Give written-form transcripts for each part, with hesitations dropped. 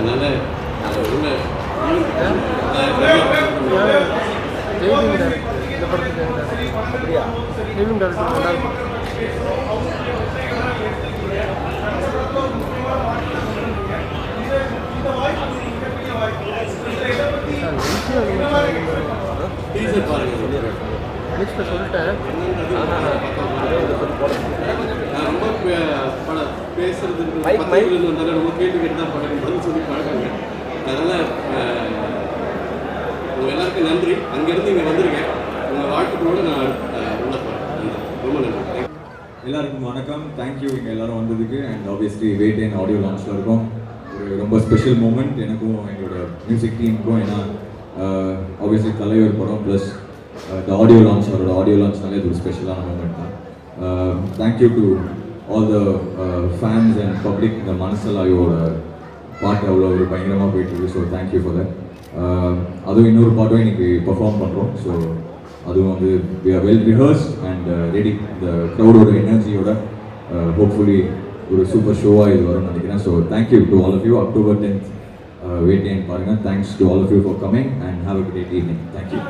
அதனால் உள்ள இந்த படத்துக்கு அப்படியா ஃபிலிம் டேரக்டர் நல்லா இருக்கும். டீசர் பாருங்கள். நெக்ஸ்ட்டு சொல்லிட்டேன். நான் ரொம்ப பேசுறதுக்கு பத்திரிகையில் வந்தாலும் ரொம்ப கேள்வி கேட்டு தான் பழக்கம் சொல்லி பழக்கங்க. அதனால் உங்கள் எல்லாருக்கும் நன்றி. அங்கேருந்து இங்கே வந்திருக்கேன். உங்கள் வாழ்த்துக்களோடு நான் உள்ள போகிறேன். ரொம்ப நன்றி. எல்லாருக்கும் வணக்கம். தேங்க்யூ இங்கே எல்லோரும் வந்ததுக்கு. And obviously wait and audio லான்ச்சில் இருக்கும். ஒரு ரொம்ப ஸ்பெஷல் மூமெண்ட் எனக்கும் எங்களோட மியூசிக் டீமுக்கும். ஏன்னா ஆப்வியஸ்லி தலைவர் படம் ப்ளஸ் த ஆடியோ லான்ச், அவரோட ஆடியோ லான்ச்னாலே இது ஒரு ஸ்பெஷலான மூமெண்ட் தான். Thank you to all the fans and public. இந்த மனசலாயோட பாட்டு அவ்வளோ ஒரு பயங்கரமாக போயிட்டுருக்கு. So thank you for that. அதுவும் இன்னொரு பாட்டும் இன்னைக்கு பர்ஃபார்ம் பண்ணுறோம். ஸோ அதுவும் வந்து we are well rehearsed and ready. இந்த க்ரௌடோட எனர்ஜியோட ஹோப்ஃபுல்லி ஒரு சூப்பர் ஷோவாக இது வரும்னு நினைக்கிறேன். So thank you to all of you. October 10th wait time பாருங்கள். Thanks to all of you for coming and have a great evening. Thank you.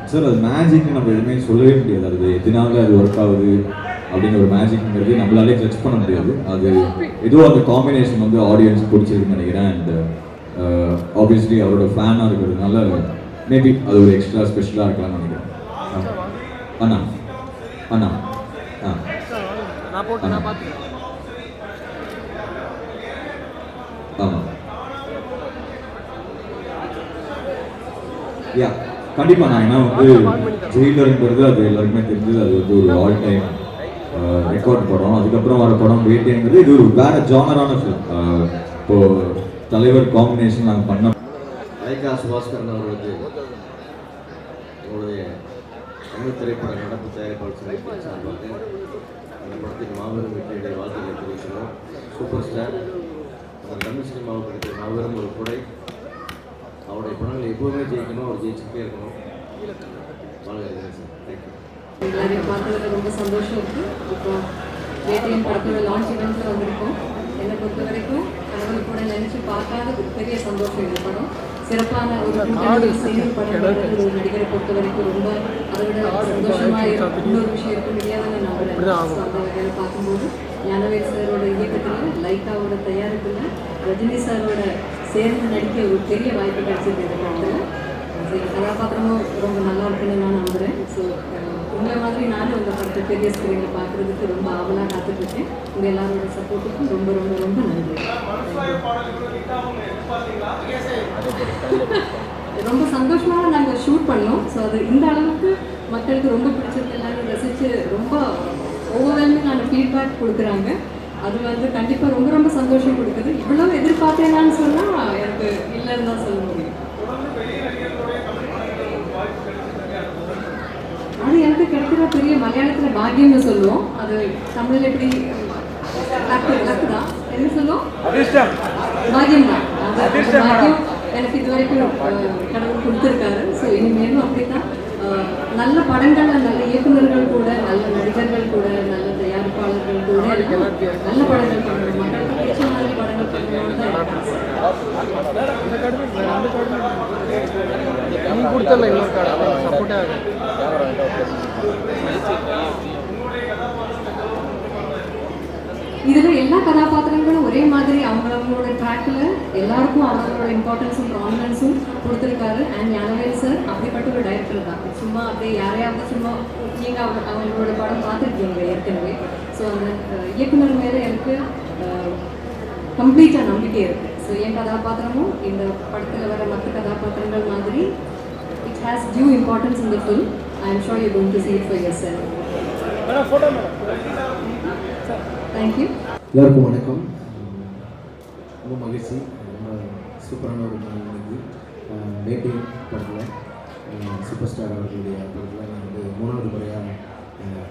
Sir, அது magic நம்ம எதுவுமே சொல்லவே முடியாது. அது எதனால அது ஒர்க் ஆகுது அப்படின்னு ஒரு மேஜிக்ங்கிறது நம்மளாலே ஜட்ஜ் பண்ண முடியாது. அது ஏதோ அந்த காம்பினேஷன் வந்து ஆடியன்ஸ் பிடிச்சிருக்குன்னு நினைக்கிறேன். அண்ட் ஆப்வியஸ்லி அவரோட ஃபேனாக இருக்கிறதுனால மேபி அது ஒரு எக்ஸ்ட்ரா ஸ்பெஷலாக இருக்கலாம்னு நினைக்கிறேன். அண்ணா அண்ணா ஆமாம் யா கண்டிப்பாக. நான் ஏன்னா வந்து ஜெயிலருங்கிறது அது எல்லாருக்குமே தெரிஞ்சது. அது வந்து ஒரு ஆல் டைம் ரெக்கார்ட் படம். அதுக்கப்புறம் வர படம் வேட்டைங்கிறது இது ஒரு வேற ஜானரான ஃபிலிம். இப்போது தலைவர் காம்பினேஷன் நாங்கள் பண்ணோம். லைகா சுபாஸ்கரன் அவர்களுக்கு உங்களுடைய தமிழ் திரைப்பட நடப்பு தயாரிப்பாளர் சார்பாக அந்த படத்துக்கு மாபெரும் வெற்றியுடைய வாழ்க்கையை தெரிவிக்கிறோம். சூப்பர் ஸ்டார் அந்த தமிழ் சினிமாவுக்கு கிடைக்கிற மாபெரும் ஒரு கொடை. அவருடைய படங்கள் எப்போவுமே ஜெயிக்கணும், அவர் ஜெயிச்சுட்டே இருக்கணும். வாழ்க சார். தேங்க்யூ. எல்லாரையும் பார்த்ததில் ரொம்ப சந்தோஷம் இருக்குது. இப்போ வேட்டையின் படத்தோட லான்ச் இவெண்ட்டில் வந்திருக்கோம். என்னை பொறுத்த வரைக்கும் கடவுள் கூட நினச்சி பார்க்காத ஒரு பெரிய சந்தோஷம் இந்த படம். சிறப்பான ஒரு செய்தி படம் ஒரு நடிகரை பொறுத்த வரைக்கும் ரொம்ப அதை விட சந்தோஷமாக இன்னொரு விஷயம் இருக்க முடியாதுன்னு நம்புறேன். அந்த வகையில் பார்க்கும்போது ஞானவேல் சாரோட இயக்கத்தில், லைக்காவோட தயாரிப்பில், ரஜினி சாரோட சேர்ந்து நடிக்க ஒரு பெரிய வாய்ப்பு கிடைச்சிருக்கு இந்த படத்தில். ஸோ கதாபாத்திரமும் ரொம்ப நல்லா இருக்குன்னு நான் நம்புகிறேன். ஸோ உங்களை மாதிரி நானும் உங்கள் படத்தை பெரிய ஸ்க்ரீனில் பார்க்குறதுக்கு ரொம்ப ஆவலாக காத்துட்ருக்கேன். உங்கள் எல்லாரோட சப்போர்ட்டுக்கும் ரொம்ப ரொம்ப ரொம்ப நன்றி. ரொம்ப சந்தோஷமாக நாங்கள் ஷூட் பண்ணோம். ஸோ அது இந்த அளவுக்கு மக்களுக்கு ரொம்ப பிடிச்சிருக்கு. எல்லாரும் ரசித்து ரொம்ப ஓவர்வெல்மிங்கான ஃபீட்பேக் கொடுக்குறாங்க. அது வந்து கண்டிப்பாக ரொம்ப ரொம்ப சந்தோஷம் கொடுக்குது. இவ்வளோ எதிர்பார்த்தேனான்னு சொன்னால் எனக்கு இல்லைன்னு தான் சொல்ல முடியும். அது எனக்கு கிடைக்கிற பெரிய மலையாளத்தில் பாக்கியம்னு சொல்லுவோம். அது தமிழில் எப்படி லக்கு தான் என்ன சொல்லுவோம், பாக்கியம் தான். பாக்கியம் எனக்கு இது வரைக்கும் கடவுள் கொடுத்துருக்காரு. ஸோ இனிமேலும் அப்படி தான் நல்ல படங்கள், நல்ல இயக்குநர்கள் கூட, நல்ல நடிகர்கள் கூட, நல்ல தயாரிப்பாளர்கள் கூட நல்ல படங்கள் பண்ணணும், மக்களுக்கு பிடிச்ச மாதிரி படங்கள் பண்ணணும்னு தான் சப்போர்ட்டாக. இதில் எல்லா கதாபாத்திரங்களும் ஒரே மாதிரி அவங்களோட ட்ராக்கில் எல்லாருக்கும் அவங்களோட இம்பார்ட்டன்ஸும் ப்ராமினன்ஸும் கொடுத்துருக்காரு. அண்ட் ஞானவேல் சார் அப்படிப்பட்ட ஒரு டைரக்டர் தான். சும்மா அப்படியே யாரையாவது சும்மா நீங்கள் அவங்களோட படம் பார்த்துருக்கீங்க ஏற்கனவே. ஸோ அந்த இயக்குனர் மேலே எனக்கு கம்ப்ளீட்டாக நம்பிக்கை இருக்குது. ஸோ என் கதாபாத்திரமும் இந்த படத்தில் வர மற்ற கதாபாத்திரங்கள் மாதிரி it has due importance in the film. I am sure you going to see it for yourself. Thank you. எல்லாருக்கும் வணக்கம். ரொம்ப மகிழ்ச்சி. ரொம்ப சூப்பரான ஒரு நாள் வந்து வேட்டை படத்தில் சூப்பர் ஸ்டார் அவர்களுடைய படத்தில் நான் வந்து 3வது முறையாக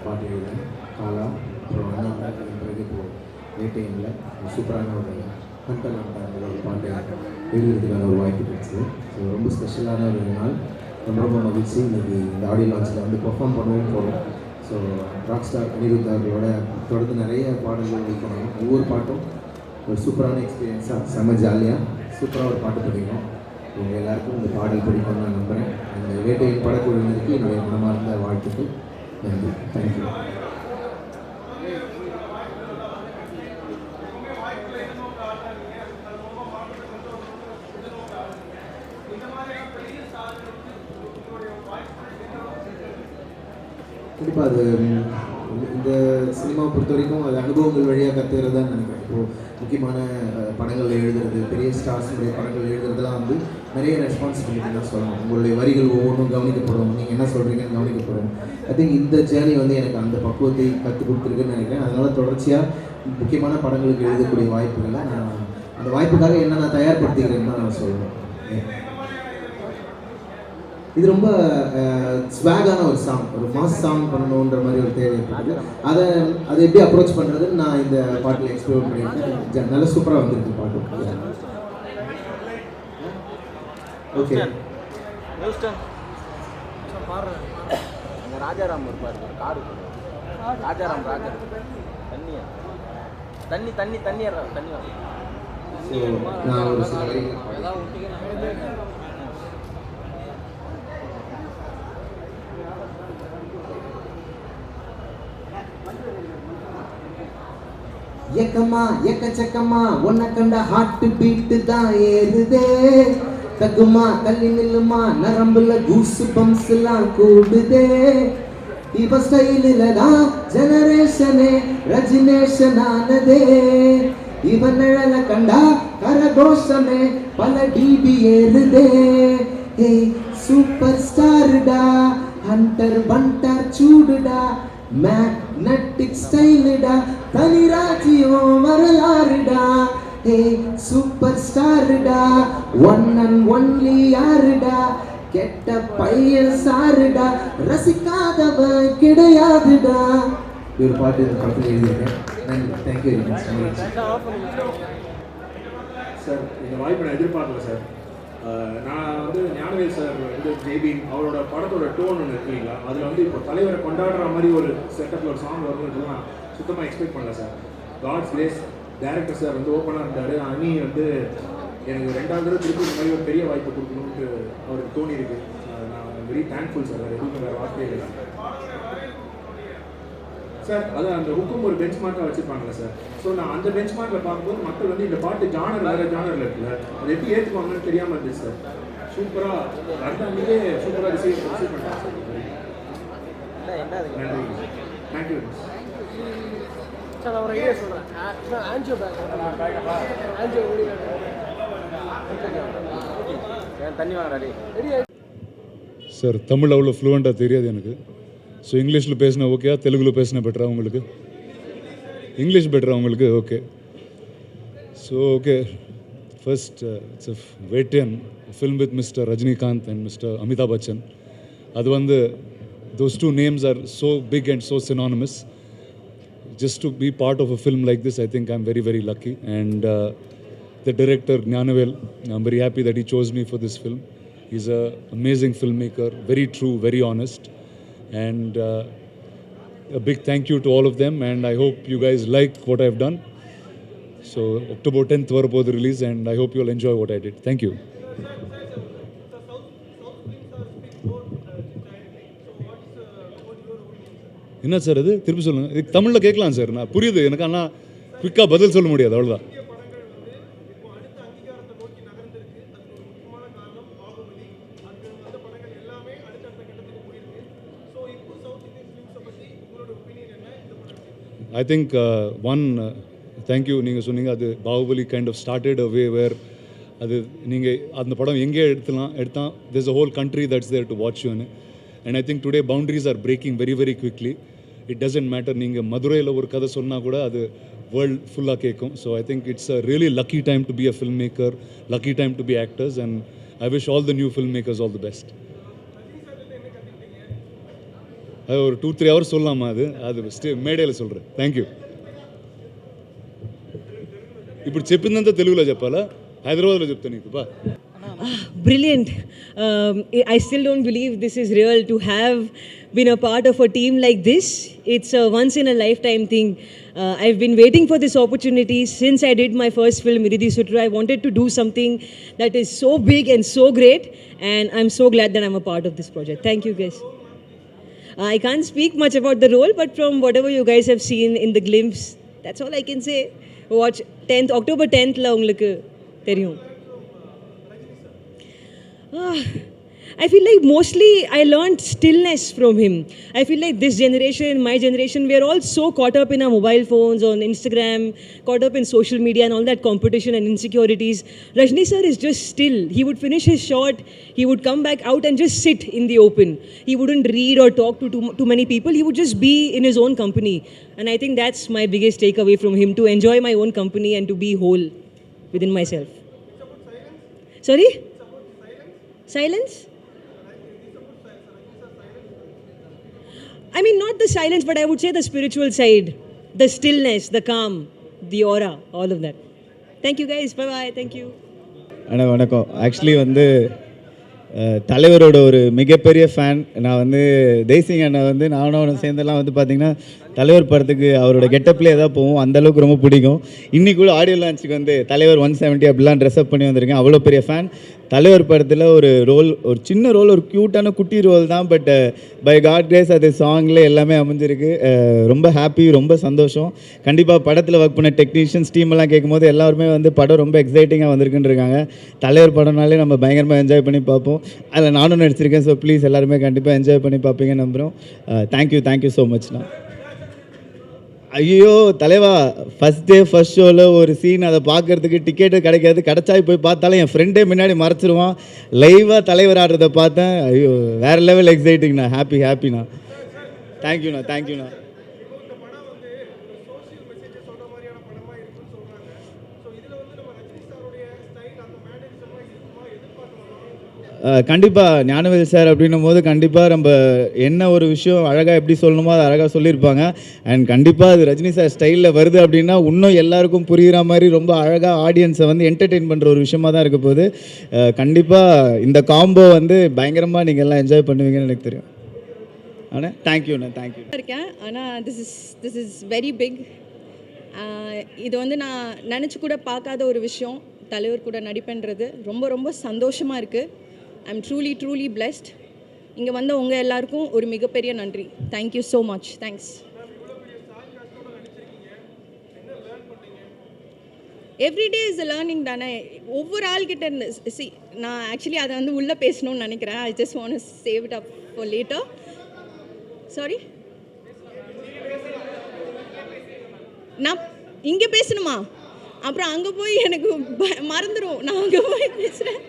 பாட்டு எழுதுகிறேன். காலா அப்புறம் அண்ணா அதன் பிறகு இப்போது வேட்டையில் சூப்பரான ஒரு ஹண்டர் ஹண்டாங்கிற ஒரு பாட்டை எழுதுறதுக்கான ஒரு வாய்ப்பு கிடைச்சிது. ஸோ ரொம்ப ஸ்பெஷலான ஒரு நாள். ரொம்ப மகிழ்ச்சி. இன்னைக்கு இந்த ஆடியோ லான்ச்சில் வந்து பெர்ஃபார்ம் பண்ணவும் போகிறோம். ஸோ ராக் ஸ்டார் அனிருத் அவர்களோட தொடர்ந்து நிறைய பாடல்கள் வைக்கணும். ஒவ்வொரு பாட்டும் ஒரு சூப்பரான எக்ஸ்பீரியன்ஸாக செம்ம ஜாலியாக சூப்பராக ஒரு பாட்டு படிக்கணும். உங்கள் எல்லாருக்கும் இந்த பாடல் பிடிக்கும்னு நான் நம்புகிறேன். இந்த வேட்டையின் படக்குழுவினருக்கு என்னுடைய மனமார்ந்த வாழ்த்துக்கள். நன்றி. தேங்க்யூ. கண்டிப்பாக அது இந்த சினிமாவை பொறுத்த வரைக்கும் அது அனுபவங்கள் வழியாக கற்றுக்கிறது தான் நினைக்கிறேன். இப்போது முக்கியமான படங்கள் எழுதுறது, பெரிய ஸ்டார்ஸுடைய படங்கள் எழுதுறதுலாம் வந்து நிறைய ரெஸ்பான்சிபிலிட்டி தான் சொல்லணும். உங்களுடைய வரிகள் ஒவ்வொன்றும் கவனிக்கப்படும், நீங்கள் என்ன சொல்கிறீங்கன்னு கவனிக்கப்படும். ஐ திங்க் இந்த ஜேர்னி வந்து எனக்கு அந்த பக்குவத்தை கற்றுக் கொடுத்துருக்குன்னு நினைக்கிறேன். அதனால் தொடர்ச்சியாக முக்கியமான படங்களுக்கு எழுதக்கூடிய வாய்ப்புகளை நான் அந்த வாய்ப்புக்காக என்ன நான் தயார்படுத்திக்கிறேன்னு தான் நான் சொல்லுவேன். இது ரொம்ப ஸ்வாகான ஒரு சாங், ஒரு மாஸ் சாங் பண்ணணுன்ற மாதிரி ஒரு தேவை இருக்குது. அதை எப்படி அப்ரோச் பண்ணுறதுன்னு நான் இந்த பாட்டில் எக்ஸ்ப்ளோர் பண்ணியிருக்கேன். நல்லா சூப்பராக வந்திருக்கு பாட்டு. ஓகே, ராஜாராம் இருப்பார், காடு ராஜாராம் தண்ணி தண்ணி தண்ணி தண்ணி ஸோ நான் ஒரு சில எக்கம்மா எக்கச்சக்கம்மா உன்னை கண்ட ஹார்ட் பீட்டு தான் ஏறுதே. தகுமா தள்ளி நில்லுமா நரம்புல கூஸ் பம்ஸ் எல்லாம் கூடுதே. இவ ஸ்டைலில் தான் ஜெனரேஷனே ரஜினேஷன் ஆனதே. இவன் நிழல கண்டா கரகோஷமே பல டிபி ஏறுதே. ஹே சூப்பர் ஸ்டாருடா, ஹண்டர் பண்டர் சூடுடா, மேக்னெட்டிக் ஸ்டைலுடா, தனி ராஜ்யம் வரலாறுடா. ஹே சூப்பர் ஸ்டாருடா, ஒன் அண்ட் ஒன்லி யாருடா, கெட்ட பையன் சாருடா, ரசிக்காதவன் கிடையாதுடா. ஒரு பாட்டு இந்த படத்தில் எழுதியிருக்கேன். Thank you very much sir. இந்த வாய்ப்பை நான் எதிர்பார்க்கல சார். நான் வந்து ஞானவேல் சார் வந்து ஜெய்பீம் அவரோட படத்தோட டோன் ஒன்று இருக்குங்களா, அதில் வந்து இப்போ தலைவரை கொண்டாடுற மாதிரி ஒரு செட்டப்பில் ஒரு சாங் வரும்ன்றதுலாம் நான் சுத்தமாக எக்ஸ்பெக்ட் பண்ணல sir. God's grace. Director sir வந்து ஓப்பனாக இருந்தார். அனி வந்து எனக்கு 2வது தடவை திருப்பி இந்த மாதிரி ஒரு பெரிய வாய்ப்பு கொடுக்கணும்னு அவருக்கு தோணியிருக்கு. நான் வெரி தேங்க்ஃபுல் சார். அது எதுவுமே வேறு வார்த்தையே இல்லை சார். அதான் அந்த ஹுக்கும் ஒரு பெஞ்ச் மார்க்காக வச்சுருப்பாங்களே சார். ஸோ நான் அந்த பெஞ்ச் மார்க்கில் பார்க்கும்போது மக்கள் வந்து இந்த பாட்டு ஜானர் வேறு ஜானரில் இருக்குல்ல, அது எப்படி ஏற்றுக்குவாங்கன்னு தெரியாமல் இருந்துச்சு சார். சூப்பராக அடுத்த அன்றைக்கே சூப்பராக ரிசீவ் பண்ணுறாங்க சார். நன்றி. தேங்க்யூ. சார் ஒரு ஐடியா சொல்கிறேன். ஆன்ஜியோ தண்ணி வாங்கி சார். தமிழ் அவ்வளோ ஃப்ளூவெண்ட்டாக தெரியாது எனக்கு. ஸோ இங்கிலீஷில் பேசினா ஓகே, தெலுங்கில் பேசினா பெட்டரா உங்களுக்கு? இங்கிலீஷ் பெட்டரா உங்களுக்கு? Okay. So okay, first it's a Vettaiyan film with mister Rajinikanth and mister Amitabh Bachchan. அது வந்து those two names are so big and so synonymous. Just to be part of a film like this, I think I'm very, very lucky. And the director, Gnanavel, I'm very happy that he chose me for this film. He's an amazing filmmaker, very true, very honest. And a big thank you to all of them. And I hope you guys like what I've done. So October 10th, the release, and I hope you'll enjoy what I did. Thank you. என்ன sir அது? திருப்பி சொல்லுங்கள். இது தமிழில் கேட்கலாம் sir. நான் புரியுது எனக்கு, ஆனால் குயிக்காக பதில் சொல்ல முடியாது, அவ்வளோதான். I think thank you. நீங்கள் சொன்னீங்க அது Baahubali kind of started a way where அது நீங்கள் அந்த படம் எங்கே எடுத்தால் there's a whole country that's there to watch you. And I think today boundaries are breaking very, very quickly. It doesn't matter நீங்கள் மதுரையில் ஒரு கதை சொன்னால் கூட அது வேர்ல்டு ஃபுல்லாக கேட்கும். So I think it's a really lucky time to be a film maker, lucky time to be actors, and I wish all the new film makers all the best. அது ஒரு 2-3 hours சொல்லலாமா? அது மேடையில் சொல்கிறேன். Thank you. ఇప్పుడు చెప్పిందంతా తెలుగులో చెప్పాలా, హైదరాబాద్లో చెప్తా నీకు బా. Brilliant. I still don't believe this is real to have been a part of a team like this. It's a once in a lifetime thing. I've been waiting for this opportunity since I did my first film, Iridhi Sutru. I wanted to do something that is so big and so great, and I'm so glad that I'm a part of this project. Thank you guys. I can't speak much about the role, but from whatever you guys have seen in the glimpse, that's all I can say. Watch 10th October 10th la ungalku theriyum. I feel like mostly I learned stillness from him. I feel like this generation, my generation, we are all so caught up in our mobile phones, on Instagram, caught up in social media and all that competition and insecurities. Rajni sir is just still. He would finish his shot, he would come back out and just sit in the open. He wouldn't read or talk to too many people. He would just be in his own company. And I think that's my biggest takeaway from him, to enjoy my own company and to be whole within myself. Sorry? Silence? I mean, not the silence, but I would say the spiritual side, the stillness, the calm, the aura, all of that. Thank you guys. Bye-bye. Thank you. அண்ணா வணக்கம். Actually வந்து தலைவரோட ஒரு மிகப்பெரிய fan. நான் வந்து தேசிங் அண்ணா வந்து நானும் அவனை சேர்ந்தெல்லாம் வந்து பார்த்திங்கன்னா தலைவர் படத்துக்கு அவரோட கெட்டப்லேயே தான் போவோம். அந்தளவுக்கு ரொம்ப பிடிக்கும். இன்றைக்கி கூட ஆடியோ லான்ச்சுக்கு வந்து தலைவர் 170 அப்படிலாம் ட்ரெஸ்அப் பண்ணி வந்திருக்கேன். அவ்வளோ பெரிய ஃபேன். தலைவர் படத்தில் ஒரு ரோல், ஒரு சின்ன ரோல், ஒரு க்யூட்டான குட்டி ரோல் தான். பட் பை காட் கிரேஸ் அது சாங்கில் எல்லாமே அமைஞ்சிருக்கு. ரொம்ப ஹாப்பி, ரொம்ப சந்தோஷம். கண்டிப்பாக படத்தில் ஒர்க் பண்ண டெக்னீஷியன்ஸ் டீமெல்லாம் கேட்கும்போது எல்லாருமே வந்து படம் ரொம்ப எக்ஸைட்டிங்காக வந்திருக்குன்னு இருக்காங்க. தலைவர் படம்னாலே நம்ம பயங்கரமாக என்ஜாய் பண்ணி பார்ப்போம். அதில் நானும் நடிச்சிருக்கேன். ஸோ ப்ளீஸ் எல்லாருமே கண்டிப்பாக என்ஜாய் பண்ணி பார்ப்பீங்கன்னு நம்புகிறோம். தேங்க்யூ ஸோ மச்ண்ணா. ஐயோ தலைவா, ஃபஸ்ட் டே ஃபஸ்ட் ஷோவில் ஒரு சீன், அதை பார்க்குறதுக்கு டிக்கெட்டு கிடைக்காது. கிடச்சா போய் பார்த்தாலும் என் ஃப்ரெண்டே முன்னாடி மறைச்சிருவான். லைவாக தலைவர் ஆடுறதை பார்த்தேன். ஐயோ வேறு லெவல் எக்ஸைட்டிங்ண்ணா. ஹாப்பிண்ணா. தேங்க்யூண்ணா. கண்டிப்பாக ஞானவேல் சார் அப்படின்னும் போது கண்டிப்பாக நம்ம என்ன ஒரு விஷயம் அழகாக எப்படி சொல்லணுமோ அதை அழகாக சொல்லியிருப்பாங்க. அண்ட் கண்டிப்பாக அது ரஜினி சார் ஸ்டைலில் வருது அப்படின்னா இன்னும் எல்லாருக்கும் புரிகிற மாதிரி ரொம்ப அழகாக ஆடியன்ஸை வந்து என்டர்டெயின் பண்ணுற ஒரு விஷயமாக தான் இருக்க போகுது. கண்டிப்பாக இந்த காம்போ வந்து பயங்கரமாக நீங்கள் எல்லாம் என்ஜாய் பண்ணுவீங்கன்னு எனக்கு தெரியும். ஆனால் தேங்க்யூண்ணா. இருக்கேன். ஆனால் திஸ் இஸ் வெரி பிக். இது வந்து நான் நினச்சி கூட பார்க்காத ஒரு விஷயம். தலைவர் கூட நடிப்புன்றது ரொம்ப ரொம்ப சந்தோஷமாக இருக்குது. I'm truly blessed. இங்கே வந்த உங்கள் எல்லாருக்கும் ஒரு மிகப்பெரிய நன்றி. Thank you so much. Thanks. Everyday is a learning தானே. ஒவ்வொரு ஆள்கிட்ட இருந்து நான் ஆக்சுவலி அதை வந்து உள்ளே பேசணும்னு நினைக்கிறேன். I just want to save it up for later. Sorry, நான் இங்கே பேசணுமா? அப்புறம் அங்கே போய் எனக்கு மறந்துடும். நான் அங்கே போய் பேசுகிறேன்.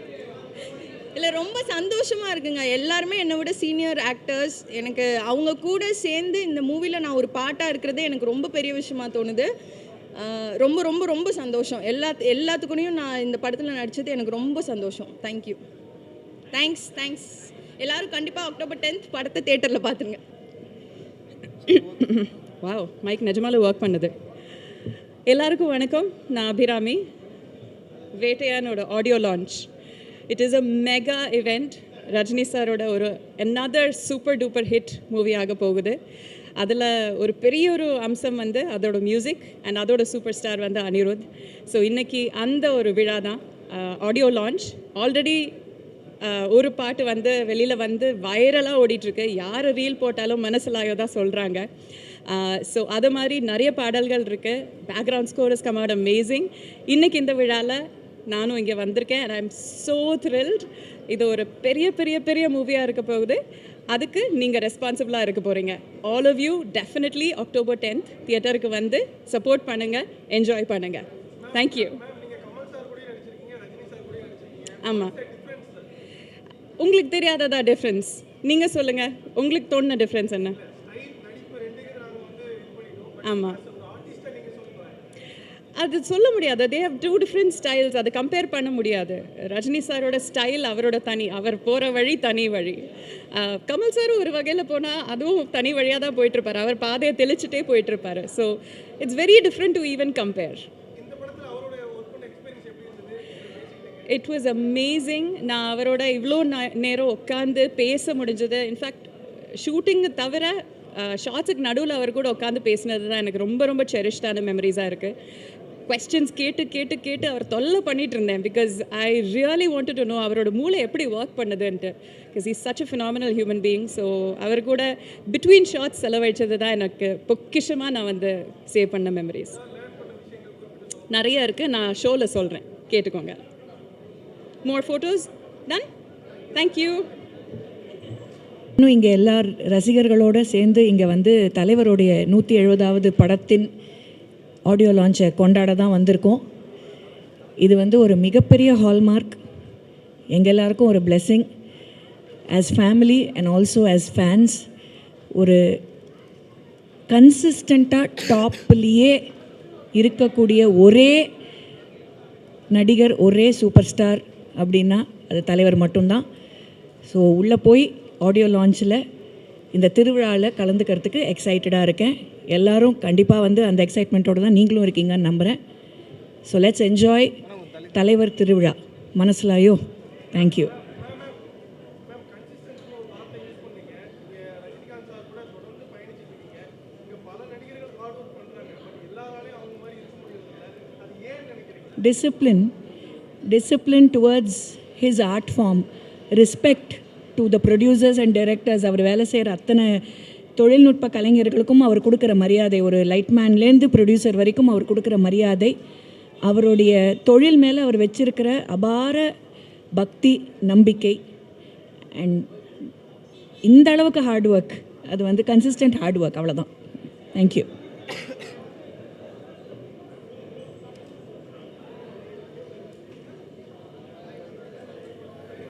இல்லை, ரொம்ப சந்தோஷமாக இருக்குங்க. எல்லாருமே என்னை விட சீனியர் ஆக்டர்ஸ். எனக்கு அவங்க கூட சேர்ந்து இந்த மூவியில் நான் ஒரு பாட்டாக இருக்கிறதே எனக்கு ரொம்ப பெரிய விஷயமா தோணுது. ரொம்ப ரொம்ப ரொம்ப சந்தோஷம். எல்லாத்துக்கூடையும் நான் இந்த படத்தில் நடித்தது எனக்கு ரொம்ப சந்தோஷம். தேங்க்யூ. தேங்க்ஸ். எல்லோரும் கண்டிப்பாக October 10th படத்தை தேட்டரில் பார்த்துருங்க. வாவ், மைக் நிஜமால ஒர்க் பண்ணுது. எல்லாருக்கும் வணக்கம். நான் அபிராமி. வேட்டையானோட audio launch. It is a mega event. Rajini சாரோட ஒரு another super duper hit movie ஆக போகுது. அதில் ஒரு பெரிய ஒரு அம்சம் வந்து அதோட மியூசிக் அண்ட் அதோட சூப்பர் ஸ்டார் வந்து அனிருத். ஸோ இன்றைக்கி அந்த ஒரு விழா தான், ஆடியோ லான்ச். ஆல்ரெடி ஒரு பாட்டு வந்து வெளியில் வந்து வைரலாக ஓடிட்டுருக்கு. யார் ரீல் போட்டாலும் மனசிலாயோ தான் சொல்கிறாங்க. ஸோ அது மாதிரி நிறைய பாடல்கள் இருக்குது. Background score is come out amazing. இன்றைக்கி இந்த விழாவில் நானும் இங்கே வந்திருக்கேன். And I am so thrilled. இது ஒரு பெரிய பெரிய பெரிய மூவியாக இருக்க போகுது. அதுக்கு நீங்கள் ரெஸ்பான்சிபிளாக இருக்க போகிறீங்க. All of you definitely October 10th தியேட்டருக்கு வந்து சப்போர்ட் பண்ணுங்கள், என்ஜாய் பண்ணுங்கள். தேங்க்யூ. ஆமாம், உங்களுக்கு தெரியாததா டிஃப்ரென்ஸ்? நீங்கள் சொல்லுங்கள், உங்களுக்கு தோணுன டிஃப்ரென்ஸ் என்ன? ஆமாம், அது சொல்ல முடியாது. They have two different styles. அதை கம்பேர் பண்ண முடியாது. ரஜினி சாரோட ஸ்டைல் அவரோட தனி, அவர் போகிற வழி தனி வழி. கமல் சாரும் ஒரு வகையில் போனால் அதுவும் தனி வழியாக தான் போயிட்டுருப்பார். அவர் பாதையை தெளிச்சுட்டே போயிட்டுருப்பார். So it's very different to even compare. It was amazing. நான் அவரோட இவ்வளோ நேரம் உட்காந்து பேச முடிஞ்சது. இன்ஃபேக்ட் ஷூட்டிங்கு தவிர ஷார்ட்ஸுக்கு நடுவில் அவர் கூட உட்காந்து பேசினது தான் எனக்கு ரொம்ப ரொம்ப செரிஷ்டான மெமரிஸாக இருக்குது. கொஸ்டின்ஸ் கேட்டு கேட்டு கேட்டு அவர் தொல்லை பண்ணிகிட்டு இருந்தேன். Because I really wanted to know அவரோட மூளை எப்படி ஒர்க் பண்ணுதுன்ட்டு. Because is such a phenomenal human being. So அவர் கூட பிட்வீன் ஷார்ட்ஸ் செலவழிச்சது தான் எனக்கு பொக்கிஷமாக நான் வந்து சேவ் பண்ண மெமரிஸ் நிறைய இருக்குது. நான் ஷோவில் சொல்கிறேன், கேட்டுக்கோங்க. மோர் ஃபோட்டோஸ் டன். தேங்க்யூ. இன்னும் இங்கே எல்லா ரசிகர்களோடு சேர்ந்து இங்கே வந்து தலைவருடைய 170வது படத்தின் ஆடியோ லான்ச்சை கொண்டாட தான் வந்திருக்கோம். இது வந்து ஒரு மிகப்பெரிய ஹால்மார்க், எங்கள் எல்லாருக்கும் ஒரு blessing as family and also as fans. ஒரு கன்சிஸ்டண்ட்டாக டாப்லேயே இருக்கக்கூடிய ஒரே நடிகர், ஒரே சூப்பர் ஸ்டார் அப்படின்னா அது தலைவர் மட்டும்தான். ஸோ உள்ளே போய் ஆடியோ லான்ச்சில் இந்த திருவிழாவில் கலந்துக்கிறதுக்கு எக்ஸைட்டடாக இருக்கேன். எல்லோரும் கண்டிப்பாக வந்து அந்த எக்ஸைட்மெண்ட்டோடு தான் நீங்களும் இருக்கீங்கன்னு நம்புகிறேன். ஸோ லெட்ஸ் என்ஜாய் தலைவர் திருவிழா. மனசிலாயோ. Thank you. Discipline towards his art form, respect to the producers and directors. அவர் வேலை செய்கிற அத்தனை தொழில்நுட்ப கலைஞர்களுக்கும் அவர் கொடுக்குற மரியாதை, ஒரு லைட்மேன்லேருந்து ப்ரொடியூசர் வரைக்கும் அவர் கொடுக்குற மரியாதை, அவருடைய தொழில் மேலே அவர் வச்சிருக்கிற அபார பக்தி, நம்பிக்கை அண்ட் இந்த அளவுக்கு ஹார்ட் ஒர்க், அது வந்து கன்சிஸ்டன்ட் ஹார்ட் ஒர்க். அவ்வளோதான். தேங்க்யூ.